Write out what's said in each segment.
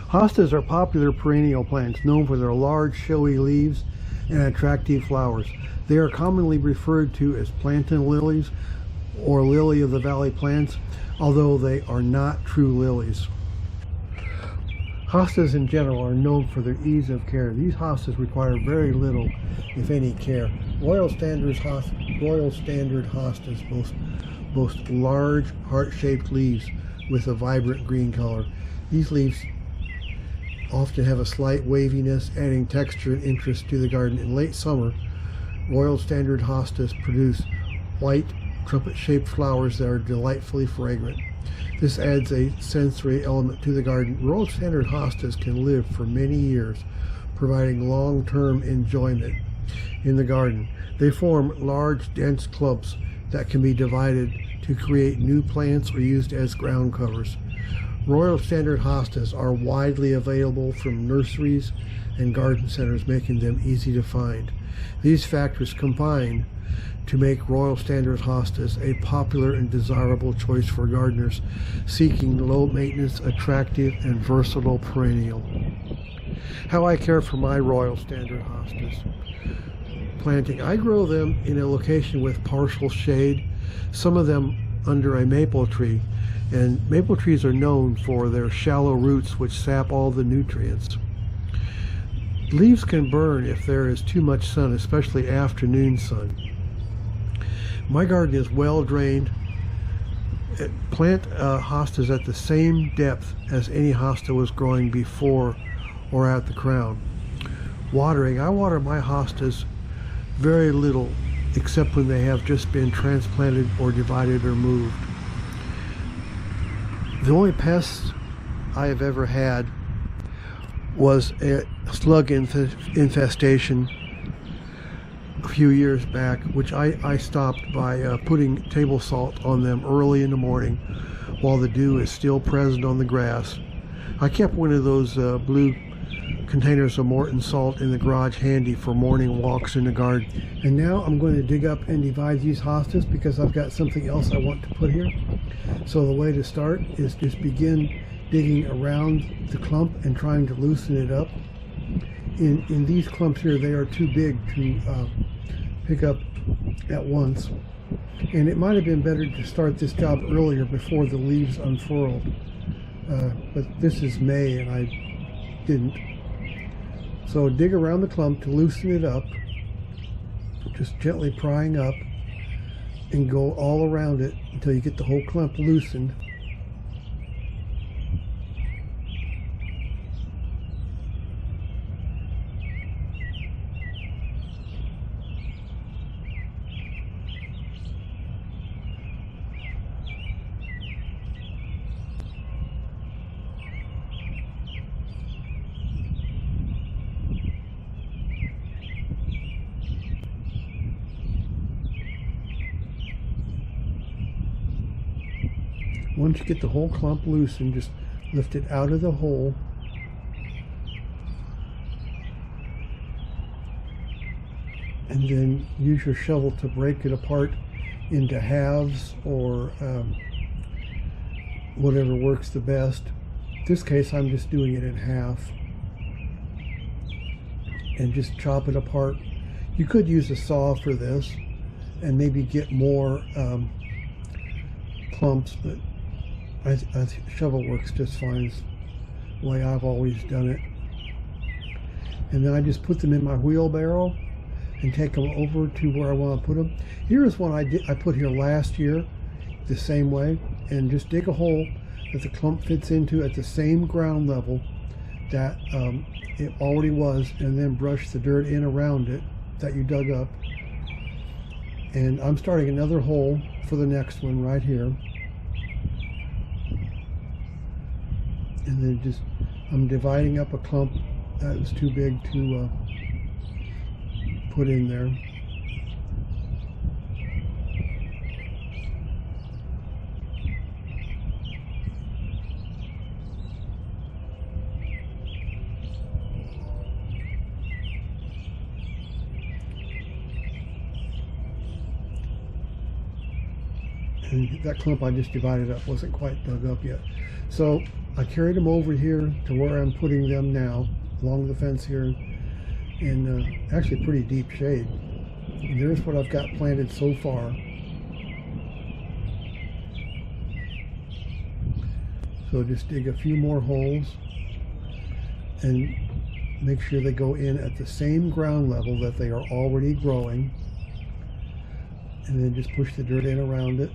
Hostas are popular perennial plants known for their large, showy leaves and attractive flowers. They are commonly referred to as plantain lilies or lily of the valley plants, although they are not true lilies. Hostas in general are known for their ease of care. These hostas require very little, if any, care. Royal Standard hostas boast large, heart-shaped leaves with a vibrant green color. These leaves often have a slight waviness, adding texture and interest to the garden. In late summer, Royal Standard hostas produce white, trumpet-shaped flowers that are delightfully fragrant. This adds a sensory element to the garden. Royal Standard hostas can live for many years, providing long-term enjoyment in the garden. They form large, dense clumps that can be divided to create new plants or used as ground covers. Royal Standard hostas are widely available from nurseries and garden centers, making them easy to find. These factors combine to make Royal Standard hostas a popular and desirable choice for gardeners seeking low-maintenance, attractive, and versatile perennial. How I care for my Royal Standard hostas planting. I grow them in a location with partial shade, some of them under a maple tree, and maple trees are known for their shallow roots which sap all the nutrients. Leaves can burn if there is too much sun, especially afternoon sun. My garden is well drained. Plant hostas at the same depth as any hosta was growing before or at the crown. Watering, I water my hostas very little, except when they have just been transplanted or divided or moved. The only pests I have ever had was a slug infestation a few years back, which I stopped by putting table salt on them early in the morning while the dew is still present on the grass. I kept one of those blue containers of Morton salt in the garage handy for morning walks in the garden. And now I'm going to dig up and divide these hostas because I've got something else I want to put here. So the way to start is just begin digging around the clump and trying to loosen it up. In these clumps here, they are too big to pick up at once. And it might have been better to start this job earlier before the leaves unfurled. But this is May and I didn't. So dig around the clump to loosen it up, just gently prying up, and go all around it until you get the whole clump loosened. Once you get the whole clump loosened, just lift it out of the hole and then use your shovel to break it apart into halves or whatever works the best. In this case, I'm just doing it in half and just chop it apart. You could use a saw for this and maybe get more clumps, but a shovel works just fine. It's the way I've always done it. And then I just put them in my wheelbarrow and take them over to where I want to put them. Here's one I put here last year the same way, and just dig a hole that the clump fits into at the same ground level that it already was, and then brush the dirt in around it that you dug up. And I'm starting another hole for the next one right here. And then I'm dividing up a clump that was too big to put in there. And that clump I just divided up wasn't quite dug up yet. So I carried them over here to where I'm putting them now, along the fence here, in actually pretty deep shade. And there's what I've got planted so far. So just dig a few more holes and make sure they go in at the same ground level that they are already growing, and then just push the dirt in around it.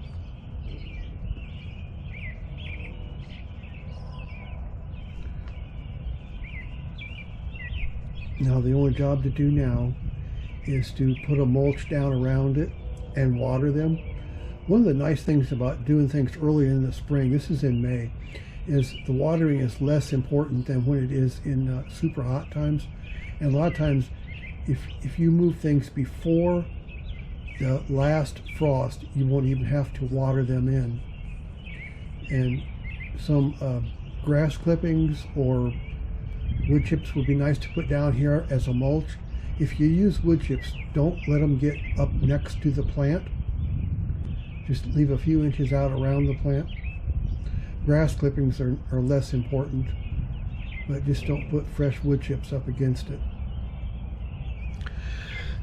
Now the only job to do now is to put a mulch down around it and water them. One of the nice things about doing things early in the spring, this is in May, is the watering is less important than when it is in super hot times. And a lot of times, if you move things before the last frost, you won't even have to water them in. And some grass clippings or wood chips would be nice to put down here as a mulch. If you use wood chips, don't let them get up next to the plant. Just leave a few inches out around the plant. Grass clippings are less important, but just don't put fresh wood chips up against it.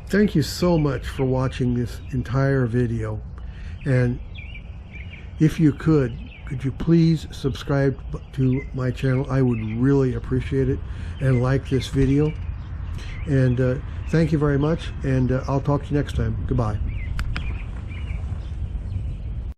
Thank you so much for watching this entire video. And if you could you please subscribe to my channel? I would really appreciate it, and like this video. And thank you very much, and I'll talk to you next time. Goodbye.